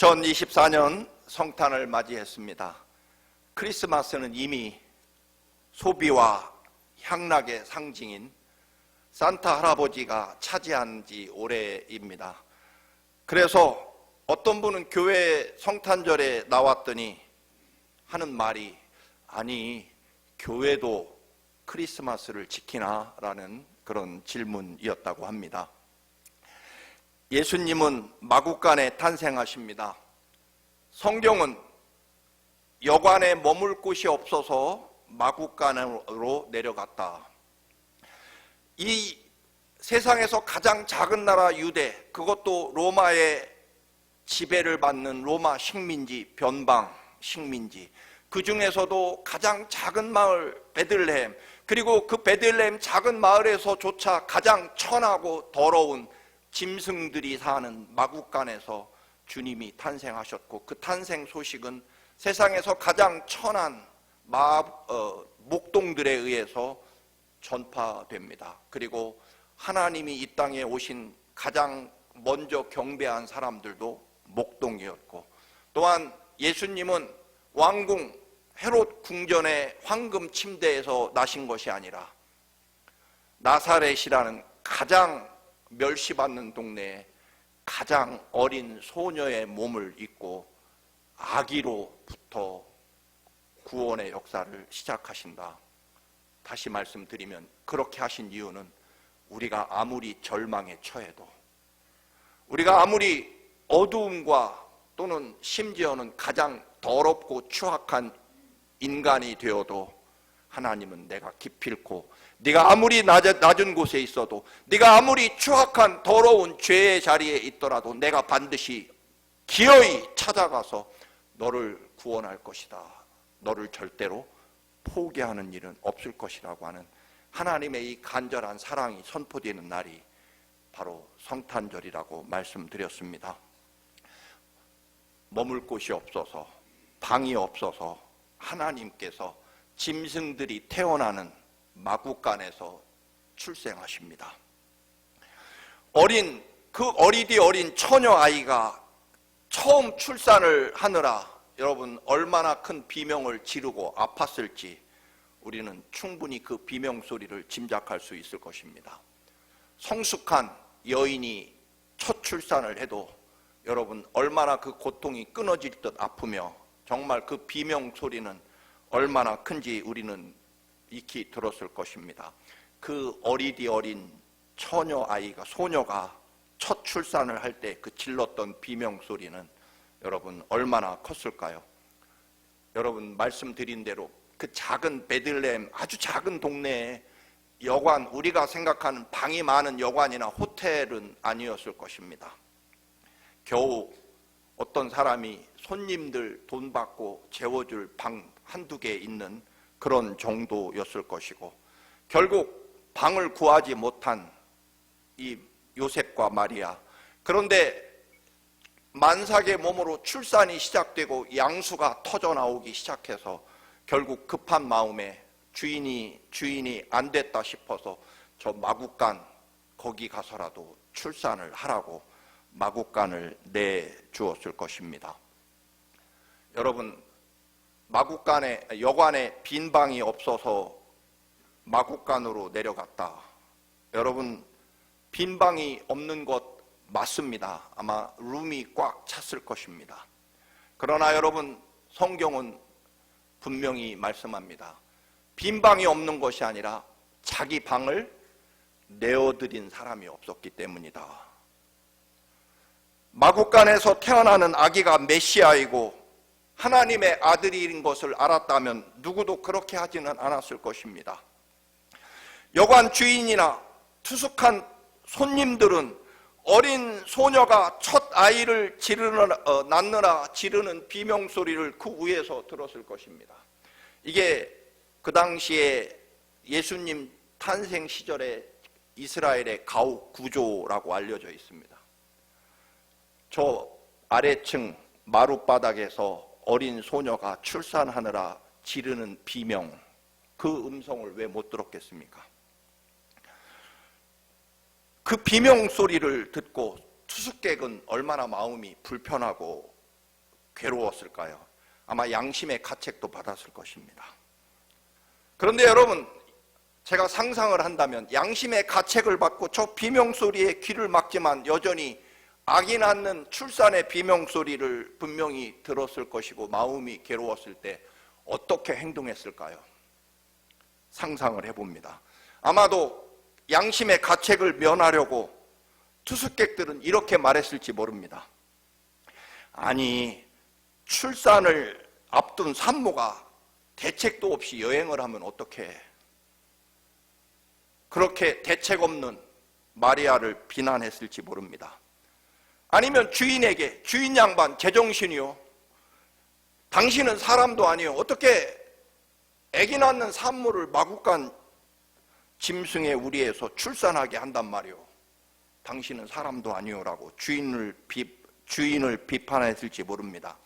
2024년 성탄을 맞이했습니다. 크리스마스는 이미 소비와 향락의 상징인 산타 할아버지가 차지한 지 오래입니다. 그래서 어떤 분은 교회 성탄절에 나왔더니 하는 말이, 아니 교회도 크리스마스를 지키나? 라는 그런 질문이었다고 합니다. 예수님은 마구간에 탄생하십니다. 성경은 여관에 머물 곳이 없어서 마구간으로 내려갔다. 이 세상에서 가장 작은 나라 유대, 그것도 로마의 지배를 받는 로마 식민지, 변방 식민지, 그 중에서도 가장 작은 마을 베들레헴, 그리고 그 베들레헴 작은 마을에서조차 가장 천하고 더러운 짐승들이 사는 마구간에서 주님이 탄생하셨고, 그 탄생 소식은 세상에서 가장 천한 목동들에 의해서 전파됩니다. 그리고 하나님이 이 땅에 오신 가장 먼저 경배한 사람들도 목동이었고, 또한 예수님은 왕궁 헤롯 궁전의 황금 침대에서 나신 것이 아니라 나사렛이라는 가장 멸시받는 동네에 가장 어린 소녀의 몸을 입고 아기로부터 구원의 역사를 시작하신다. 다시 말씀드리면, 그렇게 하신 이유는 우리가 아무리 절망에 처해도, 우리가 아무리 어두움과 또는 심지어는 가장 더럽고 추악한 인간이 되어도 하나님은 내가 기필코, 네가 아무리 낮은 곳에 있어도, 네가 아무리 추악한 더러운 죄의 자리에 있더라도 내가 반드시 기어이 찾아가서 너를 구원할 것이다. 너를 절대로 포기하는 일은 없을 것이라고 하는 하나님의 이 간절한 사랑이 선포되는 날이 바로 성탄절이라고 말씀드렸습니다. 머물 곳이 없어서, 방이 없어서 하나님께서 짐승들이 태어나는 마구간에서 출생하십니다. 그 어리디 어린 처녀 아이가 처음 출산을 하느라 여러분 얼마나 큰 비명을 지르고 아팠을지 우리는 충분히 그 비명 소리를 짐작할 수 있을 것입니다. 성숙한 여인이 첫 출산을 해도 여러분 얼마나 그 고통이 끊어질 듯 아프며 정말 그 비명 소리는 얼마나 큰지 우리는 익히 들었을 것입니다. 그 어리디 어린 처녀 아이가, 소녀가 첫 출산을 할 때 그 질렀던 비명 소리는 여러분 얼마나 컸을까요? 여러분 말씀드린 대로 그 작은 베들레헴, 아주 작은 동네에 여관, 우리가 생각하는 방이 많은 여관이나 호텔은 아니었을 것입니다. 겨우 어떤 사람이 손님들 돈 받고 재워줄 방 한두 개 있는 그런 정도였을 것이고, 결국 방을 구하지 못한 이 요셉과 마리아, 그런데 만삭의 몸으로 출산이 시작되고 양수가 터져 나오기 시작해서 결국 급한 마음에 주인이 안 됐다 싶어서 저 마구간 거기 가서라도 출산을 하라고 마구간을 내주었을 것입니다. 여러분, 여관에 빈 방이 없어서 마구간으로 내려갔다. 여러분, 빈 방이 없는 것 맞습니다. 아마 룸이 꽉 찼을 것입니다. 그러나 여러분, 성경은 분명히 말씀합니다. 빈 방이 없는 것이 아니라 자기 방을 내어드린 사람이 없었기 때문이다. 마구간에서 태어나는 아기가 메시아이고 하나님의 아들인 것을 알았다면 누구도 그렇게 하지는 않았을 것입니다. 여관 주인이나 투숙한 손님들은 어린 소녀가 첫 아이를 낳느라 지르는 비명소리를 그 위에서 들었을 것입니다. 이게 그 당시에 예수님 탄생 시절에 이스라엘의 가옥 구조라고 알려져 있습니다. 저 아래층 마룻바닥에서 어린 소녀가 출산하느라 지르는 비명, 그 음성을 왜 못 들었겠습니까? 그 비명 소리를 듣고 투숙객은 얼마나 마음이 불편하고 괴로웠을까요? 아마 양심의 가책도 받았을 것입니다. 그런데 여러분, 제가 상상을 한다면 양심의 가책을 받고 저 비명소리에 귀를 막지만 여전히 아기 낳는 출산의 비명소리를 분명히 들었을 것이고 마음이 괴로웠을 때 어떻게 행동했을까요? 상상을 해봅니다. 아마도 양심의 가책을 면하려고 투숙객들은 이렇게 말했을지 모릅니다. 아니, 출산을 앞둔 산모가 대책도 없이 여행을 하면 어떡해? 그렇게 대책 없는 마리아를 비난했을지 모릅니다. 아니면 주인에게, 주인 양반 제정신이요, 당신은 사람도 아니요, 어떻게 아기 낳는 산모를 마구간 짐승의 우리에서 출산하게 한단 말이오, 당신은 사람도 아니오라고 주인을 비판했을지 모릅니다.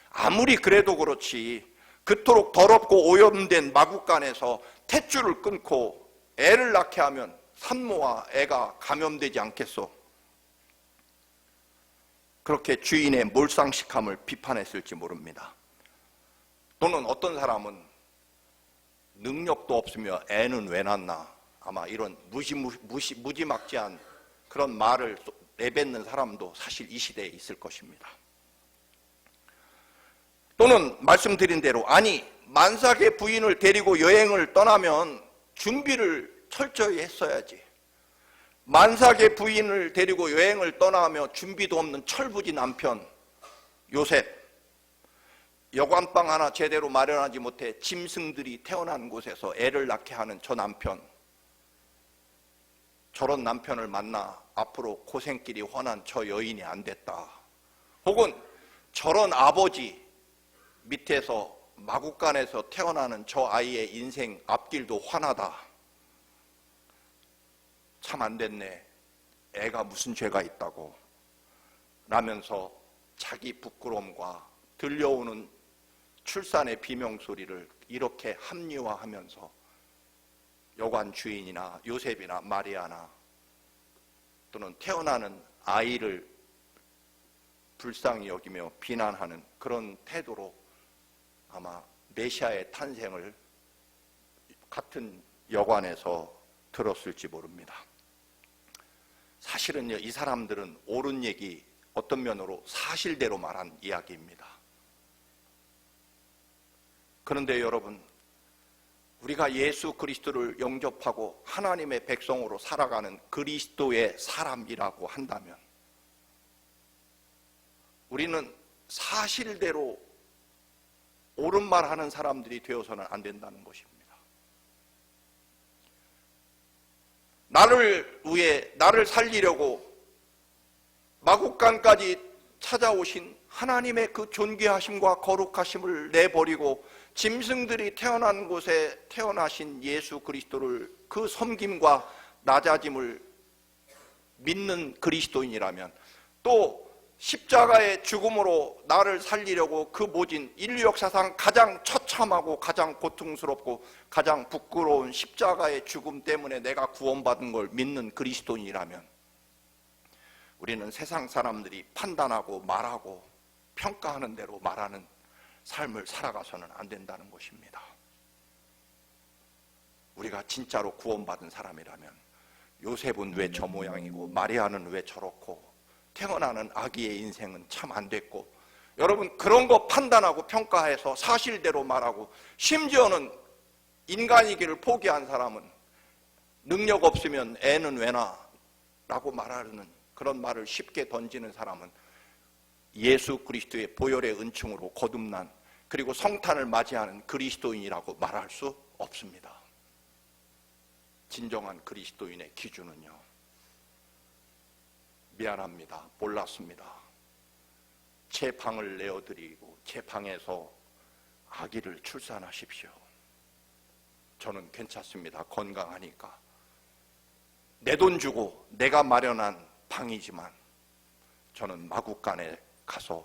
아무리 그래도 그렇지 그토록 더럽고 오염된 마구간에서 탯줄을 끊고 애를 낳게 하면 산모와 애가 감염되지 않겠소? 그렇게 주인의 몰상식함을 비판했을지 모릅니다. 또는 어떤 사람은 능력도 없으며 애는 왜 낳나, 아마 이런 무지막지한 그런 말을 내뱉는 사람도 사실 이 시대에 있을 것입니다. 또는 말씀드린 대로, 아니 만삭의 부인을 데리고 여행을 떠나면 준비를 철저히 했어야지. 만삭의 부인을 데리고 여행을 떠나며 준비도 없는 철부지 남편 요셉, 여관방 하나 제대로 마련하지 못해 짐승들이 태어난 곳에서 애를 낳게 하는 저 남편, 저런 남편을 만나 앞으로 고생길이 훤한 저 여인이 안 됐다. 혹은 저런 아버지 밑에서 마구간에서 태어나는 저 아이의 인생 앞길도 환하다. 참 안 됐네. 애가 무슨 죄가 있다고. 라면서 자기 부끄러움과 들려오는 출산의 비명소리를 이렇게 합리화하면서 여관 주인이나 요셉이나 마리아나 또는 태어나는 아이를 불쌍히 여기며 비난하는 그런 태도로 아마 메시아의 탄생을 같은 여관에서 들었을지 모릅니다. 사실은요, 이 사람들은 옳은 얘기, 어떤 면으로 사실대로 말한 이야기입니다. 그런데 여러분, 우리가 예수 그리스도를 영접하고 하나님의 백성으로 살아가는 그리스도의 사람이라고 한다면 우리는 사실대로 옳은 말 하는 사람들이 되어서는 안 된다는 것입니다. 나를 위해, 나를 살리려고 마국간까지 찾아오신 하나님의 그 존귀하심과 거룩하심을 내버리고 짐승들이 태어난 곳에 태어나신 예수 그리스도를, 그 섬김과 낮아짐을 믿는 그리스도인이라면, 또 십자가의 죽음으로 나를 살리려고 그 모진 인류 역사상 가장 처참하고 가장 고통스럽고 가장 부끄러운 십자가의 죽음 때문에 내가 구원받은 걸 믿는 그리스도인이라면 우리는 세상 사람들이 판단하고 말하고 평가하는 대로 말하는 삶을 살아가서는 안 된다는 것입니다. 우리가 진짜로 구원받은 사람이라면 요셉은 왜 저 모양이고 마리아는 왜 저렇고 태어나는 아기의 인생은 참 안 됐고, 여러분 그런 거 판단하고 평가해서 사실대로 말하고, 심지어는 인간이기를 포기한 사람은 능력 없으면 애는 왜 낳아? 라고 말하는 그런 말을 쉽게 던지는 사람은 예수 그리스도의 보혈의 은총으로 거듭난, 그리고 성탄을 맞이하는 그리스도인이라고 말할 수 없습니다. 진정한 그리스도인의 기준은요, 미안합니다, 몰랐습니다, 제 방을 내어드리고 제 방에서 아기를 출산하십시오, 저는 괜찮습니다, 건강하니까, 내 돈 주고 내가 마련한 방이지만 저는 마구간에 가서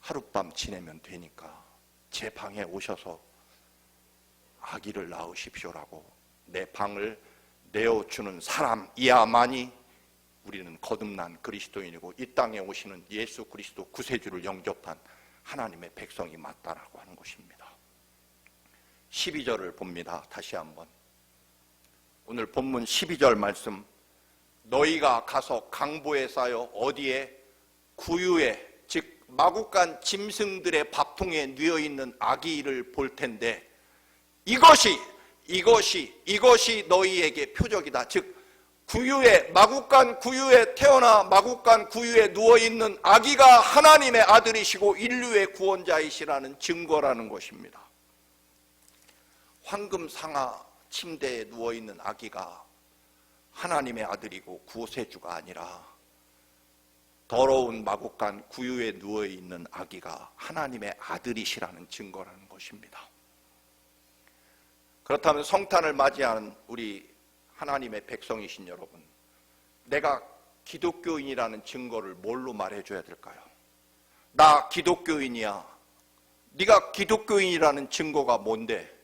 하룻밤 지내면 되니까 제 방에 오셔서 아기를 낳으십시오라고 내 방을 내어주는 사람이야만이 우리는 거듭난 그리스도인이고 이 땅에 오시는 예수 그리스도 구세주를 영접한 하나님의 백성이 맞다라고 하는 것입니다. 12절을 봅니다. 다시 한번. 오늘 본문 12절 말씀. 너희가 가서 강보에 쌓여 어디에? 구유에, 즉 마구간 짐승들의 밥통에 누워있는 아기를 볼 텐데 이것이 너희에게 표적이다. 즉 구유에, 마구간 구유에 태어나 마구간 구유에 누워있는 아기가 하나님의 아들이시고 인류의 구원자이시라는 증거라는 것입니다. 황금상아 침대에 누워있는 아기가 하나님의 아들이고 구세주가 아니라 더러운 마구간 구유에 누워있는 아기가 하나님의 아들이시라는 증거라는 것입니다. 그렇다면 성탄을 맞이하는 우리 하나님의 백성이신 여러분, 내가 기독교인이라는 증거를 뭘로 말해줘야 될까요? 나 기독교인이야. 네가 기독교인이라는 증거가 뭔데?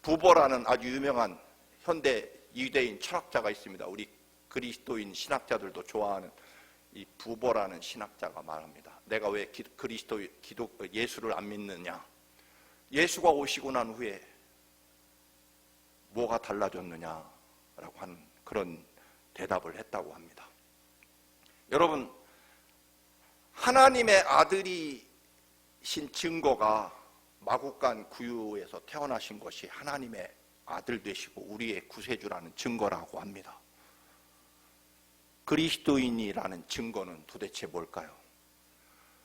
부버라는 아주 유명한 현대 유대인 철학자가 있습니다. 우리 그리스도인 신학자들도 좋아하는 이 부버라는 신학자가 말합니다. 내가 왜 예수를 안 믿느냐? 예수가 오시고 난 후에 뭐가 달라졌느냐라고 하는 그런 대답을 했다고 합니다. 여러분, 하나님의 아들이신 증거가 마구간 구유에서 태어나신 것이 하나님의 아들 되시고 우리의 구세주라는 증거라고 합니다. 그리스도인이라는 증거는 도대체 뭘까요?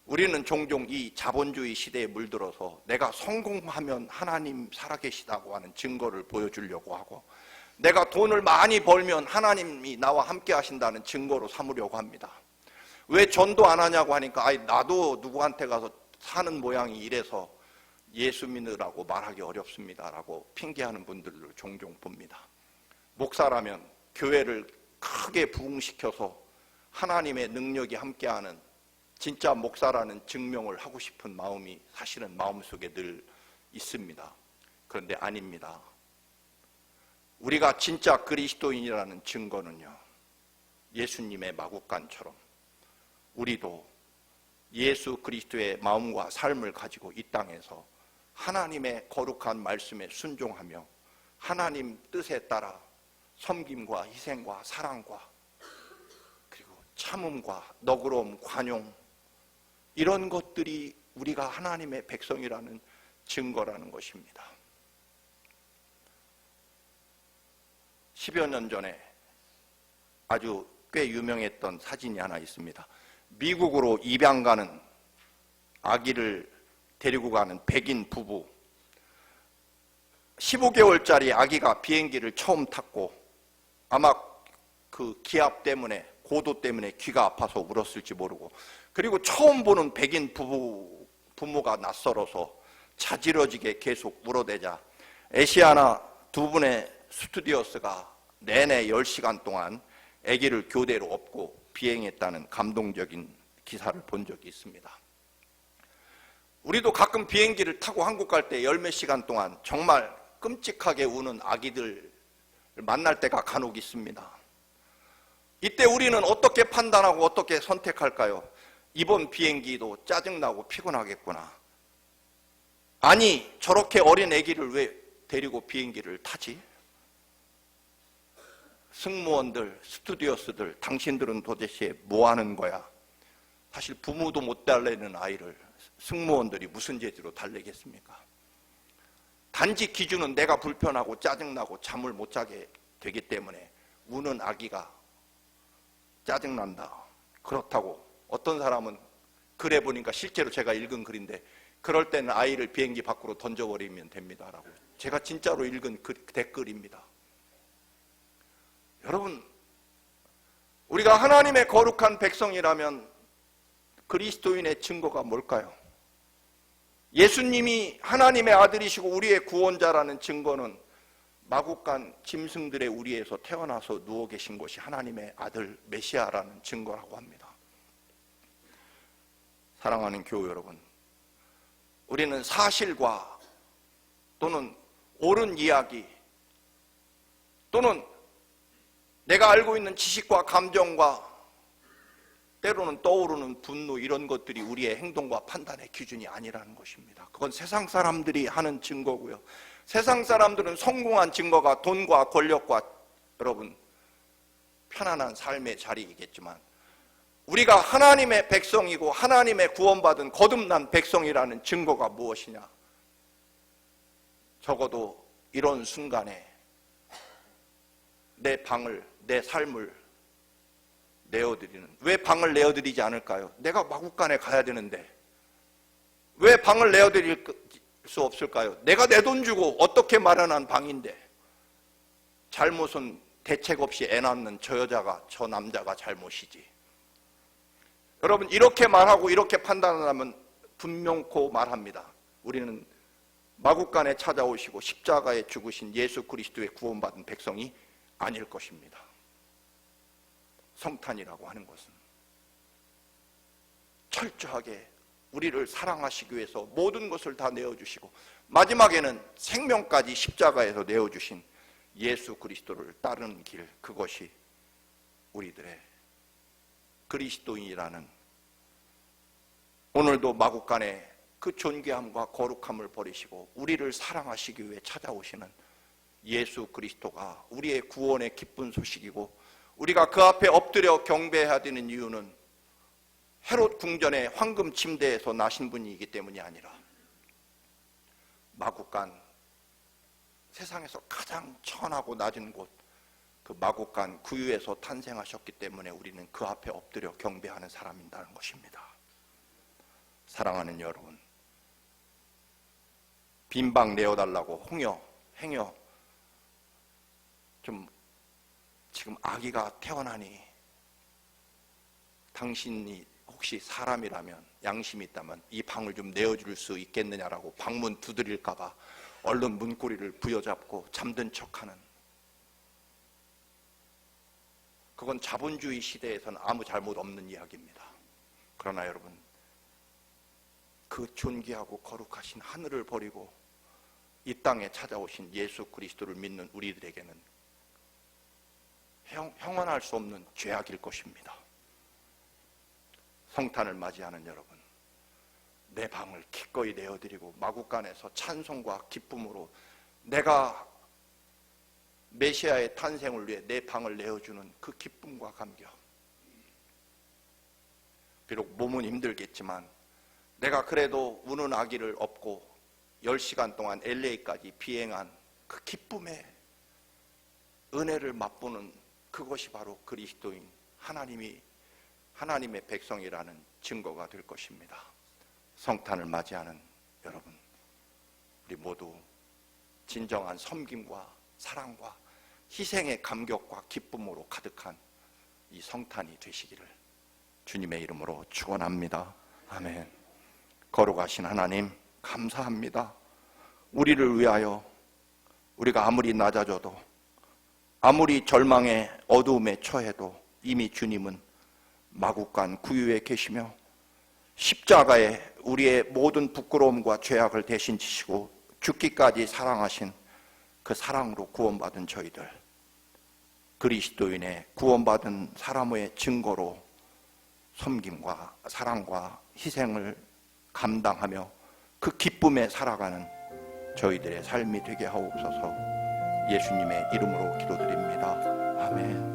우리는 종종 이 자본주의 시대에 물들어서 내가 성공하면 하나님 살아계시다고 하는 증거를 보여주려고 하고 내가 돈을 많이 벌면 하나님이 나와 함께 하신다는 증거로 삼으려고 합니다. 왜 전도 안 하냐고 하니까 나도 누구한테 가서 사는 모양이 이래서 예수 믿으라고 말하기 어렵습니다라고 핑계하는 분들을 종종 봅니다. 목사라면 교회를 크게 부흥시켜서 하나님의 능력이 함께하는 진짜 목사라는 증명을 하고 싶은 마음이 사실은 마음속에 늘 있습니다. 그런데 아닙니다. 우리가 진짜 그리스도인이라는 증거는요, 예수님의 마구간처럼 우리도 예수 그리스도의 마음과 삶을 가지고 이 땅에서 하나님의 거룩한 말씀에 순종하며 하나님 뜻에 따라 섬김과 희생과 사랑과 그리고 참음과 너그러움, 관용, 이런 것들이 우리가 하나님의 백성이라는 증거라는 것입니다. 10여 년 전에 아주 꽤 유명했던 사진이 하나 있습니다. 미국으로 입양 가는 아기를 데리고 가는 백인 부부, 15개월짜리 아기가 비행기를 처음 탔고 아마 그 기압 때문에, 고도 때문에 귀가 아파서 울었을지 모르고, 그리고 처음 보는 백인 부모가 낯설어서 자지러지게 계속 울어대자 애시아나 두 분의 스튜디오스가 내내 10시간 동안 아기를 교대로 업고 비행했다는 감동적인 기사를 본 적이 있습니다. 우리도 가끔 비행기를 타고 한국 갈 때 10몇 시간 동안 정말 끔찍하게 우는 아기들을 만날 때가 간혹 있습니다. 이때 우리는 어떻게 판단하고 어떻게 선택할까요? 이번 비행기도 짜증나고 피곤하겠구나. 아니, 저렇게 어린 아기를 왜 데리고 비행기를 타지? 승무원들, 스튜디오스들, 당신들은 도대체 뭐 하는 거야? 사실 부모도 못 달래는 아이를 승무원들이 무슨 재주로 달래겠습니까? 단지 기준은 내가 불편하고 짜증나고 잠을 못 자게 되기 때문에 우는 아기가 짜증난다. 그렇다고 어떤 사람은 글에 보니까 실제로 제가 읽은 글인데 그럴 때는 아이를 비행기 밖으로 던져버리면 됩니다라고 제가 진짜로 읽은 댓글입니다. 여러분, 우리가 하나님의 거룩한 백성이라면 그리스도인의 증거가 뭘까요? 예수님이 하나님의 아들이시고 우리의 구원자라는 증거는 마구간 짐승들의 우리에서 태어나서 누워 계신 것이 하나님의 아들 메시아라는 증거라고 합니다. 사랑하는 교우 여러분, 우리는 사실과 또는 옳은 이야기, 또는 내가 알고 있는 지식과 감정과 때로는 떠오르는 분노, 이런 것들이 우리의 행동과 판단의 기준이 아니라는 것입니다. 그건 세상 사람들이 하는 증거고요. 세상 사람들은 성공한 증거가 돈과 권력과 여러분 편안한 삶의 자리이겠지만, 우리가 하나님의 백성이고 하나님의 구원받은 거듭난 백성이라는 증거가 무엇이냐? 적어도 이런 순간에 내 방을, 내 삶을 내어드리는, 왜 방을 내어드리지 않을까요? 내가 마구간에 가야 되는데 왜 방을 내어드릴 수 없을까요? 내가 내 돈 주고 어떻게 마련한 방인데. 잘못은 대책 없이 애 낳는 저 여자가, 저 남자가 잘못이지. 여러분, 이렇게 말하고 이렇게 판단하면 분명코 말합니다. 우리는 마구간에 찾아오시고 십자가에 죽으신 예수 그리스도의 구원받은 백성이 아닐 것입니다. 성탄이라고 하는 것은 철저하게 우리를 사랑하시기 위해서 모든 것을 다 내어주시고 마지막에는 생명까지 십자가에서 내어주신 예수 그리스도를 따르는 길, 그것이 우리들의 그리스도인이라는, 오늘도 마구간에 그 존귀함과 거룩함을 버리시고 우리를 사랑하시기 위해 찾아오시는 예수 그리스도가 우리의 구원의 기쁜 소식이고, 우리가 그 앞에 엎드려 경배해야 되는 이유는 헤롯 궁전의 황금 침대에서 나신 분이기 때문이 아니라 마구간, 세상에서 가장 천하고 낮은 곳, 그 마구간 구유에서 탄생하셨기 때문에 우리는 그 앞에 엎드려 경배하는 사람이라는 것입니다. 사랑하는 여러분, 빈방 내어달라고 행여 좀 지금 아기가 태어나니 당신이 혹시 사람이라면, 양심이 있다면 이 방을 좀 내어줄 수 있겠느냐라고 방문 두드릴까봐 얼른 문고리를 부여잡고 잠든 척하는, 그건 자본주의 시대에서는 아무 잘못 없는 이야기입니다. 그러나 여러분, 그 존귀하고 거룩하신 하늘을 버리고 이 땅에 찾아오신 예수 그리스도를 믿는 우리들에게는 형언할 수 없는 죄악일 것입니다. 성탄을 맞이하는 여러분, 내 방을 기꺼이 내어드리고 마구간에서 찬송과 기쁨으로 내가 메시아의 탄생을 위해 내 방을 내어주는 그 기쁨과 감격, 비록 몸은 힘들겠지만 내가 그래도 우는 아기를 업고 10시간 동안 LA까지 비행한 그 기쁨의 은혜를 맛보는, 그것이 바로 그리스도인, 하나님의 백성이라는 증거가 될 것입니다. 성탄을 맞이하는 여러분, 우리 모두 진정한 섬김과 사랑과 희생의 감격과 기쁨으로 가득한 이 성탄이 되시기를 주님의 이름으로 축원합니다. 아멘. 거룩하신 하나님, 감사합니다. 우리를 위하여 우리가 아무리 낮아져도, 아무리 절망의 어두움에 처해도 이미 주님은 마구간 구유에 계시며 십자가에 우리의 모든 부끄러움과 죄악을 대신 지시고 죽기까지 사랑하신 그 사랑으로 구원받은 저희들, 그리스도인의 구원받은 사람의 증거로 섬김과 사랑과 희생을 감당하며 그 기쁨에 살아가는 저희들의 삶이 되게 하옵소서. 예수님의 이름으로 기도드립니다. 아멘.